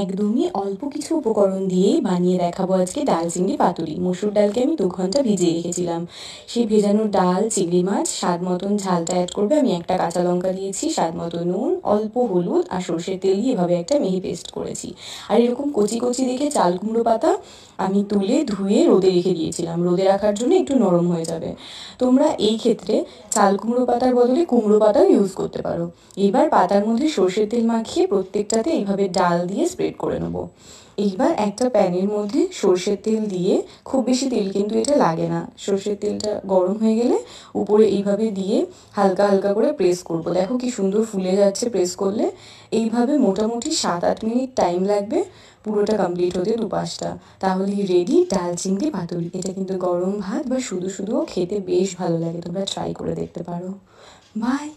একদমই অল্প কিছু উপকরণ দিয়েই বানিয়ে দেখাবো আজকে ডাল চিংড়ি পাতুরি। মসুর ডালকে আমি 2 ঘন্টা ভিজিয়ে রেখেছিলাম। সেই ভেজানো ডাল, চিংড়ি মাছ, স্বাদ মতন ঝালটা অ্যাড করবে। আমি একটা কাঁচা লঙ্কা দিয়েছি, স্বাদ মতো নুন, অল্প হলুদ আর সর্ষের তেল দিয়ে এভাবে একটা মিহি পেস্ট করেছি। আর এরকম কচি কচি দেখে চাল কুমড়ো পাতা আমি তুলে ধুয়ে রোদে রেখে দিয়েছিলাম। রোদে রাখার জন্য একটু নরম হয়ে যাবে। তোমরা এই ক্ষেত্রে চাল কুমড়ো পাতার বদলে কুমড়ো পাতাও ইউজ করতে পারো। এবার পাতার মধ্যে সর্ষের তেল মাখিয়ে প্রত্যেকটাতে এইভাবে ডাল দিয়ে স্প্রেড করে নেবো। এইবার একটা প্যানের মধ্যে সর্ষের তেল দিয়ে, খুব বেশি তেল কিন্তু এটা লাগে না, সর্ষের তেলটা গরম হয়ে গেলে উপরে এইভাবে দিয়ে হালকা হালকা করে প্রেস করবো। দেখো কি সুন্দর ফুলে যাচ্ছে প্রেস করলে। এইভাবে মোটামুটি 7-8 মিনিট টাইম লাগবে পুরোটা কমপ্লিট হতে দুপাশটা। তাহলেই রেডি ডাল চিংড়ি পাতুরি। এটা কিন্তু গরম ভাত বা শুধু শুধুও খেতে বেশ ভালো লাগে। তোমরা ট্রাই করে দেখতে পারো। বাই।